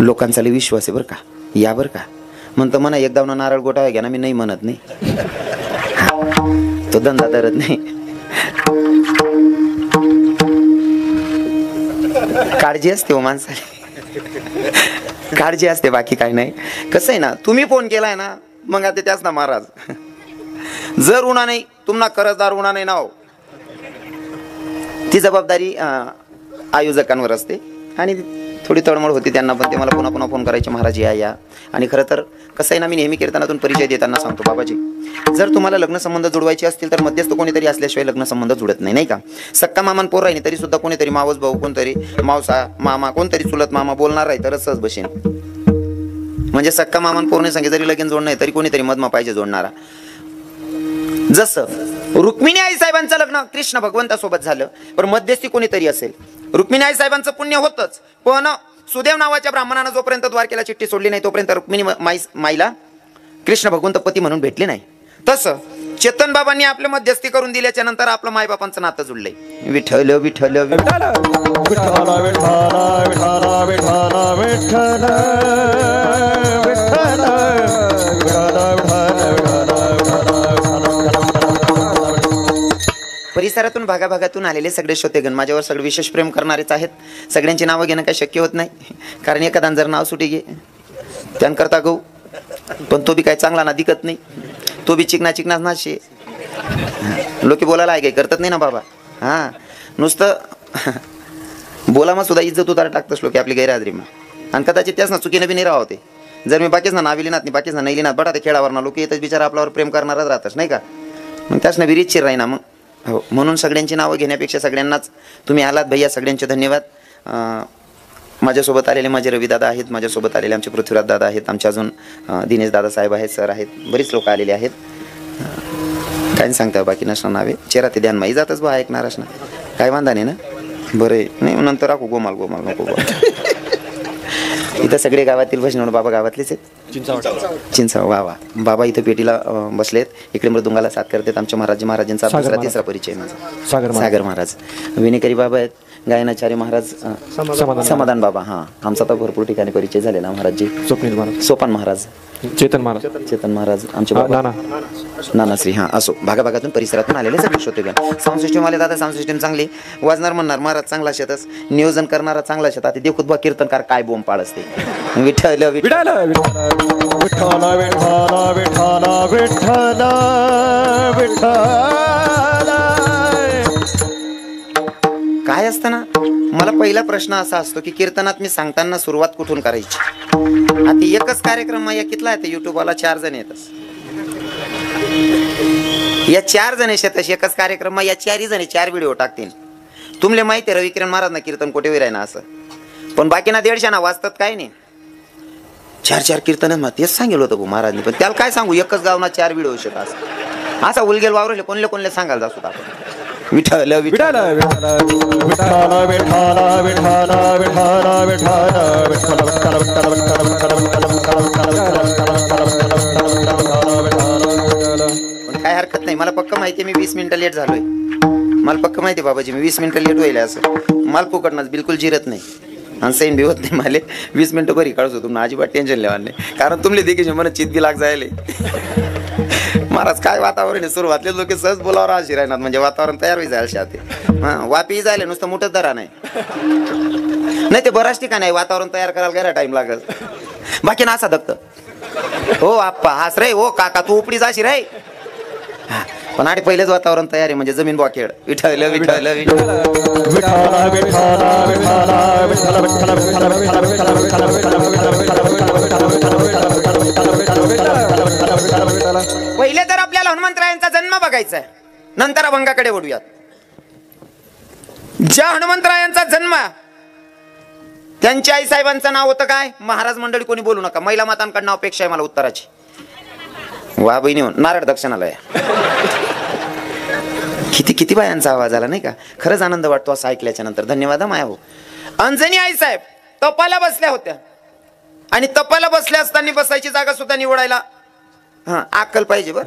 लोकांचा लय विश्वास आहे बरं का, या बरं का म्हणतं म्हणा एकदा नारळ गोटा घ्या ना, मी नाही म्हणत नाही, तो धंदा धरत नाही. काळजी असते हो माणसाला, काळजी असते, बाकी काय नाही. कसं आहे ना, तुम्ही फोन केलाय ना, मग आता त्याच ना महाराज, जर उणा नाही तुम्हाला कर्जदार उणा नाही ना हो, ती जबाबदारी आयोजकांवर असते. आणि थोडी तळमळ होती त्यांना, पण ते मला पुन्हा पुन्हा फोन करायचे, महाराज या या. आणि खरं तर कसं आहे ना, मी नेहमी कीर्तनातून परिचय देताना सांगतो, बाबाजी जर तुम्हाला लग्न संबंध जुळवायचे असतील तर मध्यस्थ कोणीतरी असल्याशिवाय लग्न संबंध जुळत नाही, नाही का. सक्का मामान पोर राहिली तरी सुद्धा कोणीतरी मावस भाऊ, कोणतरी मावसा मामा, कोणतरी चुलत मामा बोलणार आहे तरच सहज बसेन. म्हणजे सक्का मामान पोरने सांगे जरी लगीन जोडणं आहे तरी कोणीतरी मधमा पाहिजे जोडणारा. जसं रुक्मिणी आई साहेबांचं लग्न कृष्ण भगवंतासोबत झालं, पण मध्यस्थी कोणीतरी असेल. रुक्मिणी आई साहेबांचं पुण्य होतच, पण सुदेव नावाच्या ब्राह्मणानं जोपर्यंत द्वारकेला चिठ्ठी सोडली नाही तोपर्यंत रुक्मिणी माईला कृष्ण भगवंत पती म्हणून भेटले नाही. तसं चेतन बाबांनी आपलं मध्यस्थी करून दिल्याच्या नंतर आपलं मायबापांचं नातं जुळलंय. विठ्ठल विठ्ठल विठ्ठल परिसरातून भागाभागातून आलेले सगळे श्रोतेगण माझ्यावर सगळे विशेष प्रेम करणारेच आहेत. सगळ्यांची नावं घेणं काही शक्य होत नाही, कारण एखादा जर नाव सुटी घे त्यांकरता गहू, पण तो बी काय चांगला ना दिकत नाही, तो बी चिकना चिकनाच नाशे. लोक बोलायला आहे काही करतात नाही ना बाबा. हां, नुसतं बोला मग सुद्धा इज्जत उतार टाकतच लोक आपली गैरहाजरीमा. आणि कदाचित त्याच ना चुकीनं बी नाही राहते. जर मी बाकीच ना नाविली नात नाही, बाकीच ना नाही लिहिनात बटा ते खेळावर ना लोक येतच बिचारा आपल्यावर प्रेम करणारच राहतच नाही का. मग त्याच ना विरीतशीर राही ना मग. हो, म्हणून सगळ्यांची नावं घेण्यापेक्षा सगळ्यांनाच तुम्ही आलात भैया, सगळ्यांचे धन्यवाद. माझ्यासोबत आलेले माझे रविदादा आहेत, माझ्यासोबत आलेले आमचे पृथ्वीराज दादा आहेत, आमचे अजून दिनेश दादा साहेब आहेत, सर आहेत, बरीच लोक आलेले आहेत. काय सांगता बाकी नसणार नावे, चेहरा ते ध्यान माही जातच बा ऐकणार असणार, काय वांधा नाही ना. बरं नाही नंतर राखू, गोमाल गोमाल नको. इथं सगळे गावातील भजन बाबा गावातलेच आहेत. चिंचाव वा वा बाबा इथं पेटीला बसलेत. इकडे मृदुंगाला साथ करतात आमच्या महाराजांचा दुसरा तिसरा परिचय माझा सागर महाराज. विनेकरी बाबा आहेत, गायनाचार्य महाराज समाधान बाबा. हां, आमचा तर भरपूर ठिकाणी परिचय झालेला. महाराजजी सोपान महाराज, चेतन महाराज आमचे बाबा नानाश्री. हां, असो भागाभागातून परिसरातून आलेले सगळे श्रोतेगण. साऊंड सिस्टम वाले दादा, साऊंड सिस्टम चांगली, वाजणार म्हणणार महाराज चांगला शेतच, नियोजन करणारा चांगला शेत. आता देखूत बा कीर्तनकार काय बोंब पाळ असते. विठ्ठल विठ्ठल विठ्ठल विठ्ठल विठ्ठल. काय असतं ना, मला पहिला प्रश्न असा असतो की कीर्तनात मी सांगताना सुरुवात कुठून करायची. आता एकच कार्यक्रम या कितला आहे, युट्यूबवाला 4 जण येतच, या 4 जण येतच एकच कार्यक्रम, या 4 जण 4 व्हिडिओ टाकतील. तुमले माहिती आहे रविकिरण महाराज ना कीर्तन कोठे विराय ना असं, पण बाकी ना 150 ना वाचतात काय नाही. 4 कीर्तन मग तेच सांगेल होतं भाऊ महाराजने, पण त्याला काय सांगू, एकच गाव ना 4 व्हिडिओ शकत असा उलगेल वावरले कोणले कोणले सांगायला जातो आपण. विठ्ठल विठ्ठल काय हरकत नाही. मला पक्क माहिती आहे मी 20 मिनिटं लेट झालोय. मला पक्क माहिती आहे बाबाजी मी 20 मिनिटं लेट होईल असं. मला फुकटणार बिलकुल जिरत नाही आणि सैन भी होत नाही. मला 20 मिनिटं बरी काढतो तुम्हाला अजिबात टेन्शन लेवा नाही, कारण तुमले देखील मला चित बी लाग जायले. महाराज काय वातावरण आहे, सुरुवातले लोक सहज बोलावर अशी राहणार, म्हणजे वातावरण तयार होई जायला शाते. हां, वापी जायला नुसतं मोठंच दरा नाही ते बराच ठिकाण आहे वातावरण तयार करायला गेला टाइम लागत. बाकी ना असा दत्त हो आप्पा हास रे, हो काका तू उपडी जाशी रे. पण आधी पहिलेच वातावरण तयार आहे म्हणजे जमीन बॉकेड. विठ्ठल विठ्ठल पहिले तर आपल्याला हनुमंतरायांचा जन्म बघायचा आहे, नंतर अभंगाकडे वळूयात. ज्या हनुमंतरायांचा जन्म त्यांच्या आई साहेबांचं नाव होतं काय, महाराज मंडळी कोणी बोलू नका, महिला मातांकडनं अपेक्षा आहे मला उत्तराची. वा बहिणी नारळ दक्षिणालय. किती किती बायांचा आवाज आला नाही का, खरंच आनंद वाटतो असं ऐकल्याच्या नंतर. धन्यवाद माया हो. अंजनी आई साहेब तपाला बसल्या होत्या आणि तपाला बसल्या असताना बसायची जागा सुद्धा निवडायला अक्कल पाहिजे बर.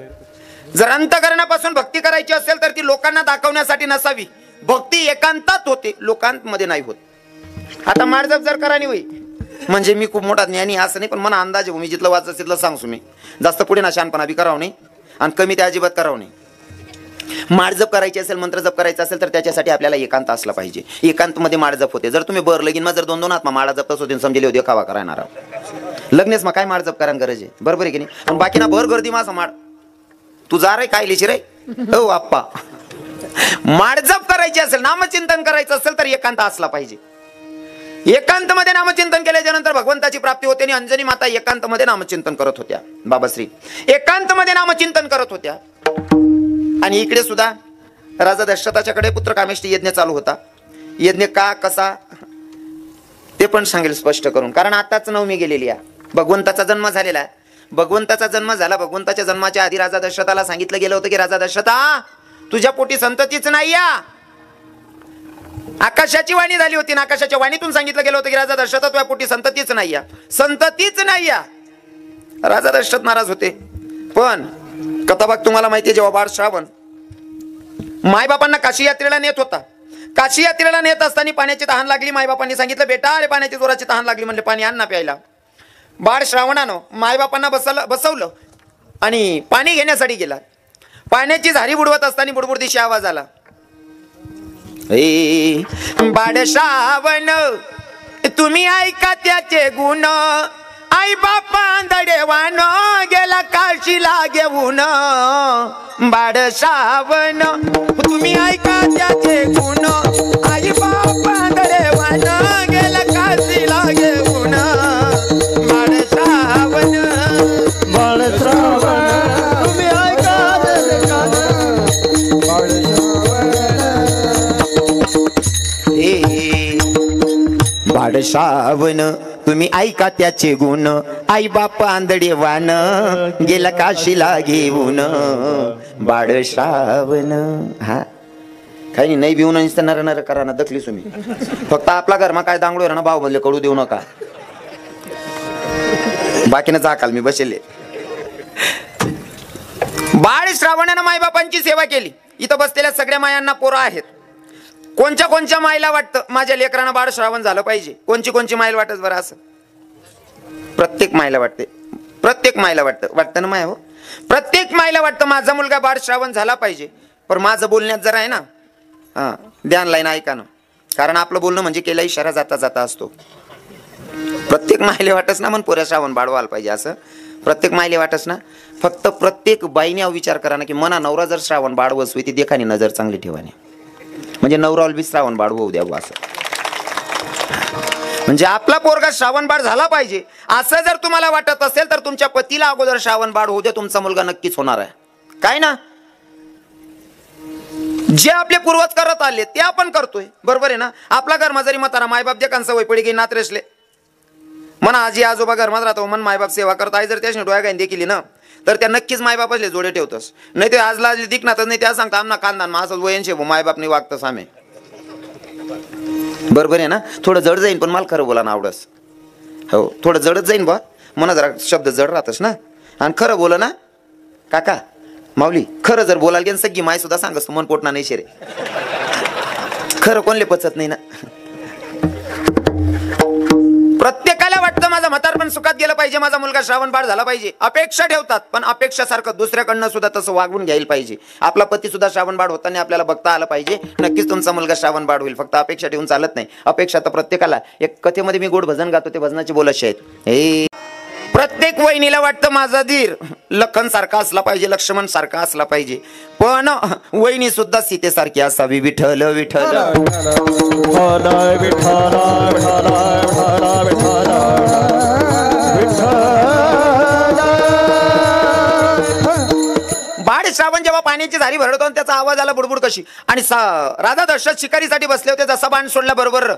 जर अंतकरणापासून भक्ती करायची असेल तर ती लोकांना दाखवण्यासाठी नसावी. भक्ती एकांतात होते, लोकांमध्ये नाही होत. आता माळजप जर करानी होई म्हणजे मी खूप मोठा ज्ञानी असं नाही, पण मला अंदाज आहे, मी जिथलं वाचत तिथलं सांगतो मी. जास्त पुढे ना शहाणपणा बी करावं नाही आणि कमी ते अजिबात करावं नाही. माळजप करायची असेल, मंत्र जप करायचा असेल तर त्याच्यासाठी आपल्याला एकांत असला पाहिजे. एकांतमध्ये माळजप होते. जर तुम्ही बर लगीन जर 2-2 हात माळा जपत होते समजेल होते खावा करायणार लग्नेच मग काय माळजप करायला गरज आहे, बरोबर आहे की नाही. पण बाकी ना भर गर्दी माझा माळ तू जा रे काय लिशी रे हो आप्पा. माळजप करायची असेल, नामचिंतन करायचं असेल तर एकांत असला पाहिजे. एकांत मध्ये नामचिंतन केल्याच्या नंतर भगवंताची प्राप्ती होते. आणि अंजनी माता एकांत मध्ये नामचिंतन करत होत्या. बाबाश्री एकांत मध्ये नामचिंतन करत होत्या. आणि इकडे सुद्धा राजा दशरथाच्याकडे पुत्र कामेष्टी यज्ञ चालू होता. यज्ञ का कसा ते पण सांगेल स्पष्ट करून, कारण आताच नवमी गेलेली आहे. भगवंताचा जन्म झालेला आहे. भगवंताचा जन्म झाला. भगवंताच्या जन्माच्या आधी राजा दशरथाला सांगितलं गेलं होतं की राजा दशरथा तुझ्या पोटी संततीच नाही या. आकाशाची वाणी झाली होती ना, आकाशाच्या वाणीतून सांगितलं गेलं होतं की राजा दशरथ तुझ्या पोटी संततीच नाही या, संततीच नाही या. राजा दशरथ नाराज होते. पण कथाभाग तुम्हाला माहितीये, जेव्हा बाळ श्रावण मायबापांना काशी यात्रेला नेत होता. काशी यात्रेला नेत असताना पाण्याची तहान लागली. मायबापांनी सांगितलं बेटा अरे पाण्याची जोराची तहान लागली, म्हणले पाणी आण ना प्यायला. बाळ श्रावणानं मायबापांना बसवलं आणि पाणी घेण्यासाठी गेला. पाण्याची झारी बुडवत असताना बुडबुडदिशी आवाज आला, बाळ श्रावण तुम्ही ऐका त्याचे गुण, आई बापा आंधळेवान गेला काशीला घेऊन. बाळ श्रावण तुम्ही ऐका त्याचे गुण, आई बापा आंधळेवान गेला काशीला घेऊन. बाळ श्रावण बाळ श्रावण तुम्ही ऐका त्याचे गुण, बाळ बाळ श्रावण तुम्ही ऐका त्याचे गुण, आई बाप आंधळे वान गेला काशीला घेऊन. बाळ श्रावण हा काही नाही भिवून नर नर करा ना दखली तुम्ही. फक्त आपला घरमा काय दांगडो ना भाव म्हणले कडू देऊ नका, बाकीनं जाकाल मी बसेले. बाळ श्रावणानं मायबापांची सेवा केली. इथं बसलेल्या सगळ्या मायांना पोरं आहेत. कोणच्या कोणच्या मायला वाटतं माझ्या लेकरानं बाळ श्रावण झालं पाहिजे? कोणची मायला वाटत बरं असं? प्रत्येक मायला वाटते. प्रत्येक मायला वाटतं ना माय हो. प्रत्येक मायला वाटतं माझा मुलगा बाळ श्रावण झाला पाहिजे. पण माझं बोलण्यात जरा आहे ना ध्यान लाईन ऐका ना, कारण आपलं बोलणं म्हणजे केला इशारा जाता जाता असतो. प्रत्येक मायले वाटच ना मन पोऱ्या श्रावण बाळ व्हायला पाहिजे असं. प्रत्येक मायले वाटच ना. फक्त प्रत्येक बाईने विचार करा ना की मना नवरा जर श्रावण बाळ वसवी ती देखानी नजर चांगली ठेवाने, म्हणजे नवराला बी श्रावण बाळ होऊ द्यावं असं. म्हणजे आपला पोरगा श्रावण बाळ झाला पाहिजे असं जर तुम्हाला वाटत असेल तर तुमच्या पतीला अगोदर श्रावण बाळ होऊ द्या, तुमचा मुलगा नक्कीच होणार आहे. काय ना, जे आपले पूर्वज करत आले ते आपण करतोय, बरोबर आहे ना. आपला घर जरी म्हातारा मायबाप जे सवय पडी की नात रेसले म्हणा आजी आजोबा घरमात राहतो मन मायबाप सेवा करत आहे. जर त्याने डोळ्या गायन देखील ना तर त्या नक्कीच मायबापासले जोडे ठेवतस. नाही ते आज लाजली दिखनातच नाही त्या सांगता आमना कांदान असं वयनशे मायबाप नाही वागतस आम्ही, बरोबर आहे ना. थोडं जड जाईन पण मला खरं बोला ना आवडस. हो थोडं जडच जाईन बा मना जरा शब्द जड राहतस ना. आणि खरं बोला ना काका माऊली, खरं जर बोलाल की सगळी माय सुद्धा सांगस तू मन पोटना नाही शेरे. खरं कोणले पचत नाही ना. प्रत्येकाला वाटतं माझं म्हातारपण सुखात गेलं पाहिजे, माझा मुलगा श्रावण बाळ झाला पाहिजे. अपेक्षा ठेवतात, पण अपेक्षासारखं दुसऱ्याकडनं सुद्धा तसं वागवून घ्यायला पाहिजे. आपला पती सुद्धा श्रावण बाळ होताना आपल्याला बघता आलं पाहिजे. नक्कीच तुमचा मुलगा श्रावण बाळ होईल. फक्त अपेक्षा ठेवून चालत नाही. अपेक्षा तर प्रत्येकाला. एक कथेमध्ये मी गोड भजन गातो, ते भजनाची बोल अशी आहेत. प्रत्येक वहिनीला वाटतं माझा धीर लखन सारखा असला पाहिजे, लक्ष्मण सारखा असला पाहिजे. पण वहिनी सुद्धा सीतेसारखी असावी. विठ्ठल विठ्ठल बाळ श्रावण जेव्हा पाण्याची झारी भरडतो आणि त्याचा आवाज आला बुडबुड कशी, आणि राधा दशरथ शिकारीसाठी बसले होते. जसा बाण सोडला बरोबर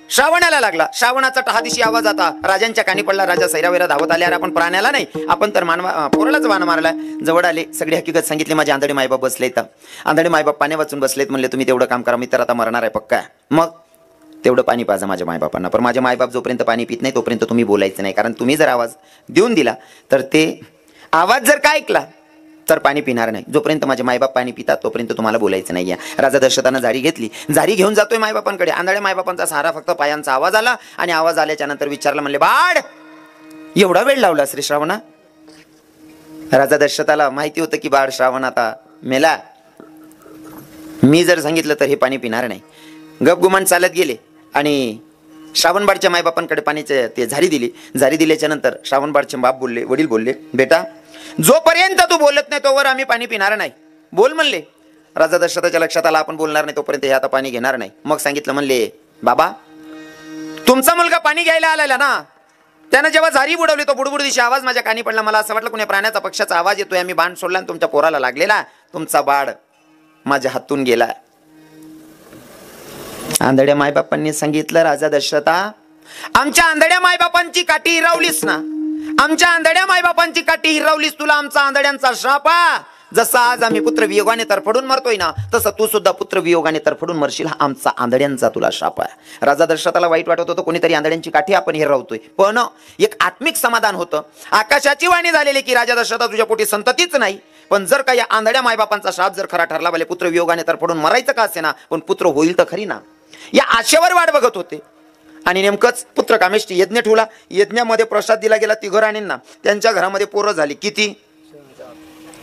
श्रावणाला लागला. श्रावणाचा टहादिशी आवाज आता राजांच्या कानी पडला. राजा सैरावैरा धावत आले. अरे आपण प्राण्याला नाही, आपण तर पोरालाच बाण मारला. जवळ आले, सगळी हकीकत सांगितली. माझे आंधळे मायबाप बसलेत. आंधळे मायबाप पाण्या वाचून बसलेत. म्हणले तुम्ही तेवढं काम करा, मी तर आता मरणार आहे पक्का. मग तेवढं पाणी पाजा माझ्या मायबापांना. पण माझे मायबाप जोपर्यंत पाणी पित नाही तोपर्यंत तुम्ही बोलायचं नाही. कारण तुम्ही जर आवाज देऊन दिला तर ते आवाज जर का ऐकला तर पाणी पिणार नाही. जोपर्यंत माझे मायबाप पाणी पितात तोपर्यंत तुम्हाला बोलायचं नाही आहे. राजा दशरथानं जारी घेतली, जारी घेऊन जातोय मायबापांकडे. आंधळ्या मायबापांचा सहारा फक्त पायांचा आवाज आला आणि आवाज आल्याच्या नंतर विचारलं, म्हणले, बाळ एवढा वेळ लावला श्री श्रावणा? राजा दशरथाला माहिती होतं की बाळ श्रावण आता मेला, मी जर सांगितलं तर हे पाणी पिणार नाही. गपगुमान चालत गेले आणि श्रावणबाळच्या मायबापांकडे पाण्याचे ते झारी दिली. झारी दिल्याच्या नंतर श्रावणबाळचे बाप बोलले, वडील बोलले, बेटा जोपर्यंत तू बोलत नाही तोवर आम्ही पाणी पिणार नाही, बोल म्हणले. राजा दशरथाच्या लक्षात आला आपण बोलणार नाही तोपर्यंत हे आता पाणी घेणार नाही. मग सांगितलं, म्हणले, बाबा तुमचा मुलगा पाणी घ्यायला आलेला ना, त्यानं जेव्हा झारी बुडवली तो बुडबुड दिशी आवाज माझ्या कानी पडला. मला असं वाटलं कोणी प्राण्याचा पक्षाचा आवाज येतोय. आम्ही बाण सोडला आणि तुमच्या पोराला लागलेला, तुमचा बाळ माझ्या हातून गेला. आंधळ्या मायबापांनी सांगितलं, राजा दशरथा आमच्या आंधळ्या मायबापांची काठी हिरावलीस ना, आमच्या आंधळ्या मायबापांची काठी हिरावलीस, तुला आमचा आंधळ्यांचा श्राप. जसा आज आम्ही पुत्र वियोगाने तरफडून मरतोय ना, तसं तू सुद्धा पुत्र वियोगाने तरफडून मरशील, हा आमचा आंधळ्यांचा तुला शाप आहे. राजा दशरथाला वाईट वाटत होतं, कोणीतरी आंधळ्यांची काठी आपण हिरावतोय, पण एक आत्मिक समाधान होतं. आकाशाची वाणी झालेली की राजा दशरथा तुझ्या पोटी संततीच नाही, पण जर का या आंधळ्या मायबापांचा शाप जर खरा ठरला, भले पुत्र वियोगाने तरफडून मरायचं का असे ना, पण पुत्र होईल तर खरी ना. या आशेवर वाट बघत होते. आणि नेमकंच पुत्र कामेष्टी यज्ञ ठेवला. यज्ञामध्ये प्रसाद दिला गेला तिघराणींना. त्यांच्या घरामध्ये पोरं झाली किती?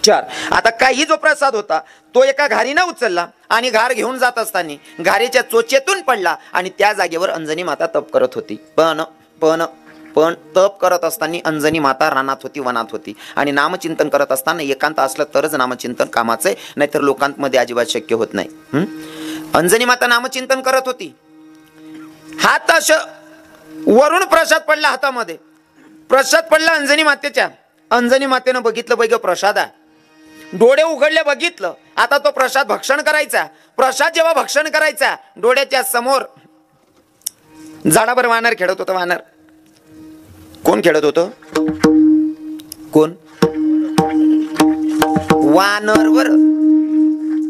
4. आता काही जो प्रसाद होता तो एका घारीनं उचलला आणि घार घेऊन जात असताना घारीच्या चोचेतून पडला आणि त्या जागेवर अंजनी माता तप करत होती. पण तप करत असताना अंजनी माता रानात होती, वनात होती. आणि नामचिंतन करत असताना एकांत असलं तरच नामचिंतन कामाचं आहे, नाहीतर लोकांमध्ये अजिबात शक्य होत नाही. अंजनी माता नामचिंतन करत होती. हात वरून प्रसाद पडला हातामध्ये, प्रसाद पडला अंजनी मातेच्या. अंजनी मातेनं बघितलं, बैग प्रसाद आहे. डोळे उघडले, बघितलं. आता तो प्रसाद भक्षण करायचा. प्रसाद जेव्हा भक्षण करायचा, डोळ्याच्या समोर झाडावर वानर खेळत होतं. वानर कोण खेळत होतं? कोण? वानरवर.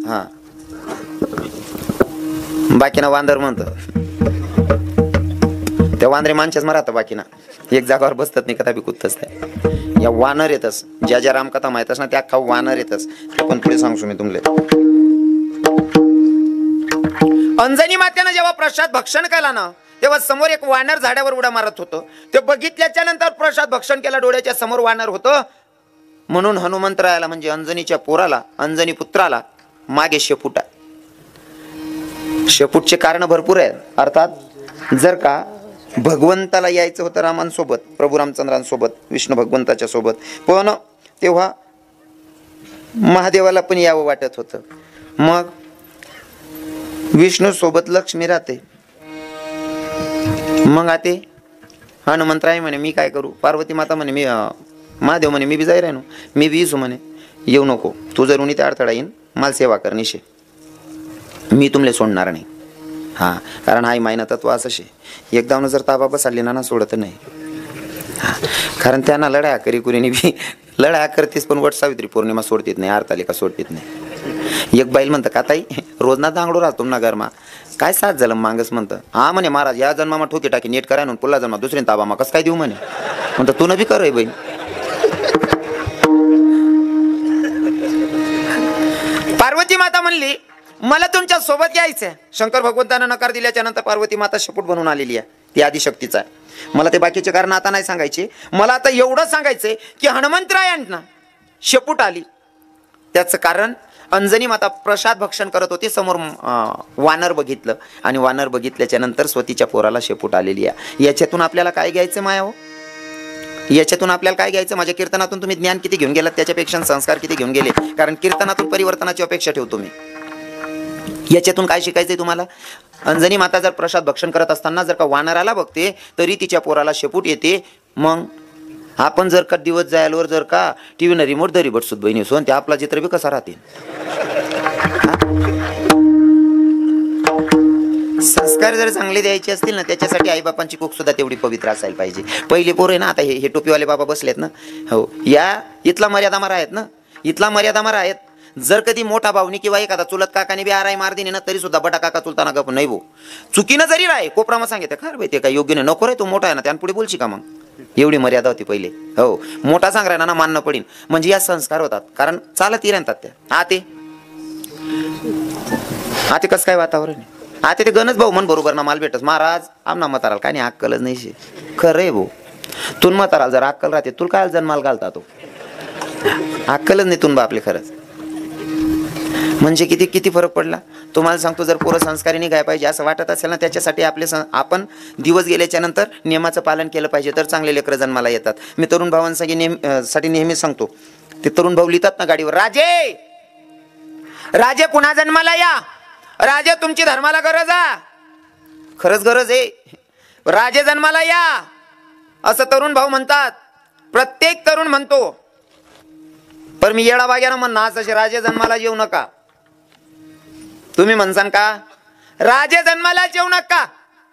हा, बाकीना वांदर म्हणत. त्या वांदरे माणसेच मरात, बाकीना एक जागावर बसतात नाही, कथा बी कुदतच नाही. या वानर येतच, ज्या ज्या रामकथा माहितच ना त्या अख्खा वानर येतच. ते पण पुढे सांगतो मी तुमले. अंजनी मातेनं जेव्हा प्रसाद भक्षण केला ना, तेव्हा समोर एक वानर झाडावर उड्या मारत होतं. ते बघितल्याच्या नंतर प्रसाद भक्षण केला, डोळ्याच्या समोर वानर होतं. म्हणून हनुमंतरायाला म्हणजे अंजनीच्या पोराला, अंजनी पुत्राला मागे शेपूट आहे. शेपूटचे कारण भरपूर आहेत. अर्थात जर का भगवंताला यायचं होतं रामांसोबत, प्रभू रामचंद्रांसोबत, विष्णू भगवंताच्या सोबत, पण तेव्हा महादेवाला पण यावं वाटत होतं. मग विष्णू सोबत लक्ष्मी राहते. मग आते हनुमंतराय म्हणे मी काय करू? पार्वती माता म्हणे मी महादेव म्हणे मी बी जाई राहिनो, मी बी येसू म्हणे. येऊ नको, तू जर उन्ही त्या अडथळा येईन, मला सेवा कर निशे, मी तुमले सोडणार नाही. हां, कारण हाय मायना तत्व असं शे, एकदा जर ताबा बसली ना सोडत नाही. हां, कारण त्यांना लढाया करी कुरीने बी लढाया करतेस, पण वट सावित्री पौर्णिमा सोडतीत नाही, हरतालिका सोडतीत नाही. एक बाईल म्हणतं का ताई रोज ना दांगडो राहतो ना घरमा, काय साथ झालं मागस म्हणतं. हा म्हणे महाराज या जन्मामा ठोकी टाकी नीट कराय ना, पुन्हा जन्मा दुसरी ताबा मा कसं काय देऊ म्हणे. म्हणतं तू न बी कर बहीण. पार्वती माता म्हणली मला तुमच्या सोबत यायचंय. शंकर भगवंतानं नकार दिल्याच्या नंतर पार्वती माता शपूट बनवून आलेली आहे, ती आदिशक्तीचा आहे. मला ते बाकीचे कारण आता नाही सांगायचे. मला आता एवढं सांगायचंय की हनुमंतरायांना शपूट आली त्याचं कारण अंजनी माता प्रसाद भक्षण करत होती. समोर वानर बघितलं आणि वानर बघितल्याच्या नंतर स्वतीच्या पोराला शेपूट आलेली आहे. याच्यातून आपल्याला काय घ्यायचं माया हो? याच्यातून आपल्याला काय घ्यायचं? माझ्या कीर्तनातून तुम्ही ज्ञान किती घेऊन गेलात त्याच्यापेक्षा संस्कार किती घेऊन गेले, कारण कीर्तनातून परिवर्तनाची अपेक्षा ठेवतो मी. याच्यातून काय शिकायचंय तुम्हाला? अंजनी माता जर प्रसाद भक्षण करत असताना जर का वानराला बघते तरी तिच्या पोराला शेपूट येते. मग आपण जर का दिवस जायलावर जर का टीव्हीनं रिमोट धरी बटसूत बहिणी सोन ते आपला चित्र बी कसा राहते. संस्कार जर चांगले द्यायचे असतील ना त्याच्यासाठी आईबापांची कुक सुद्धा तेवढी पवित्र असायला पाहिजे. पहिली पोर आहे ना, आता हे टोपीवाले बाबा बसलेत ना, हो या इथला मर्यादामार आहेत ना, इथला मर्यादामार आहेत. जर कधी मोठा भाऊनी किंवा एखादा चुलत काकाने बी आराई मार दिली ना तरी सुद्धा बटा काका चुलताना गप नाही भाऊ, चुकीनं जरी राय कोपरामा सांगितलं खरं भाई ते काय योग्य नाही, नको रे तू मोठा आहे ना त्यान पुढे बोलशी का मग. एवढी मर्यादा होती पहिले. हो, मोठा सांग राहिला ना मानणं पडीन, म्हणजे या संस्कार होतात, कारण चालत राहतात त्या. आते कसं काय वातावरण आहे. आता ते गणच भाऊ म्हण बरोबर ना, माल भेटस महाराज आमना म्हाताराला काय नाही अक्कलच नाही शे. खरं आहे भाऊ, तुन म्हाताराला जर अक्कल राहते तुला काय जन्माला घालता तो, अक्कलच नाही तुन बापले. खरंच म्हणजे किती किती फरक पडला तुम्हाला सांगतो. जर पोरं संस्कारी निघाय पाहिजे असं वाटत असेल ना, त्याच्यासाठी आपण दिवस गेल्याच्या नंतर नियमाचं पालन केलं पाहिजे, तर चांगले लेकरं जन्माला येतात. मी तरुण भावांसाठी नेहमी सांगतो, ते तरुण भाऊ लिहितात ना गाडीवर, राजे राजे पुन्हा जन्माला या, राजे तुमची धर्माला गरज आहे. खरंच गरज आहे, राजे जन्माला या असं तरुण भाऊ म्हणतात, प्रत्येक तरुण म्हणतो. पण मी येडा वाग्यानं म्हणणार असे राजे जन्माला येऊ नका. तुम्ही म्हणसान का राजे जन्माला येऊ नका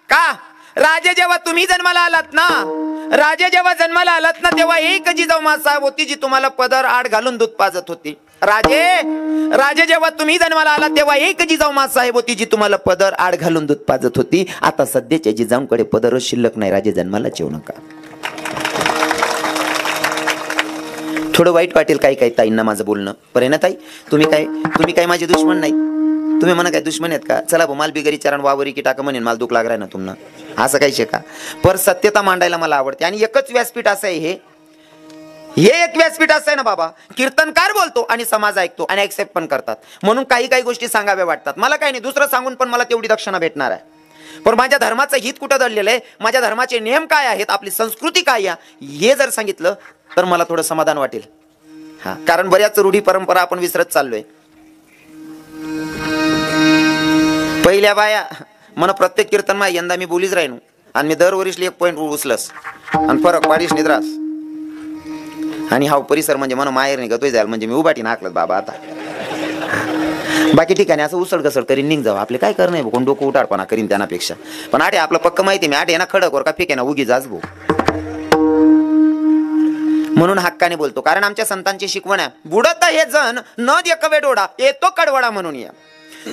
का? राजे जेव्हा तुम्ही जन्माला आलात ना, राजे जेव्हा जन्माला आलात ना, तेव्हा एक जिजाऊ मासाहेब होती जी तुम्हाला पदर आड घालून दूध पाजत होती. राजे जेव्हा तुम्ही जन्माला आलात तेव्हा एक जिजाऊ मासाहेब होती जी तुम्हाला पदर आड घालून दूध पाजत होती. आता सध्याच्या जिजाऊंकडे पदरच शिल्लक नाही. राजे जन्माला येऊ नका. थोडं वाईट वाटेल काही काही ताईंना माझं बोलणं, पण आहे ना ताई, तुम्ही काय माझे दुश्मन नाही. तुम्ही म्हणा काय दुश्मन आहेत का? चला माल बिगरी चरण वावरी की टाका म्हणेन, मला दुःख लाग राय ना तुम्हाला, असं काही का? पर सत्यता मांडायला मला आवडते. आणि एकच व्यासपीठ असं आहे, हे एक व्यासपीठ असं आहे ना बाबा, कीर्तनकार बोलतो आणि समाज ऐकतो आणि ऍक्सेप्ट पण करतात. म्हणून काही गोष्टी सांगाव्या वाटतात मला. काही नाही, दुसरं सांगून पण मला तेवढी दक्षिणा भेटणार आहे. पण माझ्या धर्माचं हित कुठं दडलेलं आहे, माझ्या धर्माचे नियम काय आहेत, आपली संस्कृती काय आहे, हे जर सांगितलं तर मला थोडं समाधान वाटेल. हा, कारण बऱ्याच रूढी परंपरा आपण विसरत चाललोय. पहिल्या बाया मला प्रत्येक कीर्तन मा यंदा मी बोलीच राहीन, आणि मी दरवर्षी 1 पॉईंट उचलस आणि फरक पाडीस निद्रास. आणि हा परिसर म्हणजे मला माहेर निघतोय जाईल, म्हणजे मी उभाटी नाकलत बाबा. आता बाकी ठिकाणी असं उसळ कसळ करीन निघ जाऊ, आपले काय करणं आहे, कोण डोकं उठाडपणा करीन त्यांनापेक्षा. पण आठे आपलं पक्क माहिती, मी आठे ना खडक वर का फेके ना उगी जाच भाऊ. म्हणून हक्काने बोलतो, कारण आमच्या संतांची शिकवण आहे, बुडत हे जण न देखवे डोळा येतो कडवडा. म्हणून या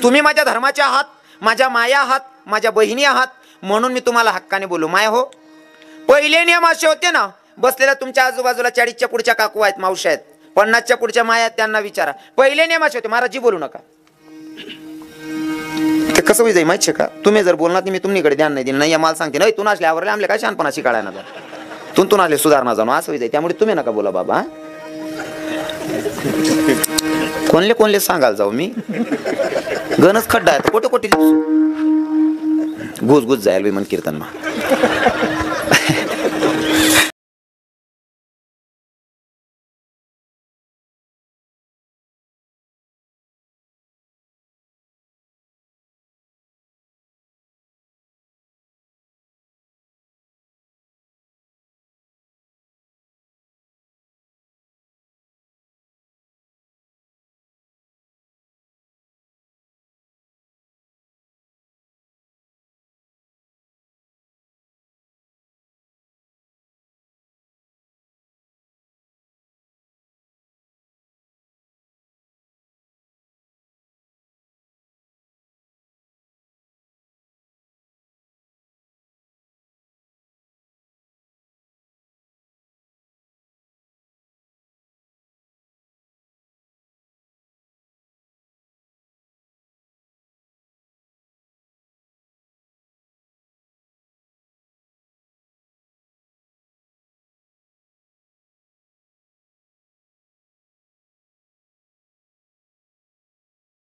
तुम्ही माझ्या धर्माचे आहात, माझ्या माया आहात, माझ्या बहिणी आहात, म्हणून मी तुम्हाला हक्काने बोलू. माय हो, पहिले नियम असे होते ना, बसलेल्या तुमच्या आजूबाजूला 40च्या पुढच्या काकू आहेत, मावश्या आहेत, 50च्या पुढच्या माया आहेत, त्यांना विचारा. पहिले नियम असे होते, महाराजजी बोलू नका. ते कसं होई जाई माहिती का? तुम्ही जर बोलणार मी तुमच्याकडे ध्यान नाही दिलं नाही, मला सांगते नाही तू नाचले आवरले आमले काय शानपणा शिकाळाय ना, तू नाचले सुधारणा जाणू असं होई जाई. त्यामुळे तुम्ही नका बोला बाबा. कोणले सांगाल जाऊ मी, गणच खड्डा आहे, कोटे घुस जायला मन कीर्तन मा.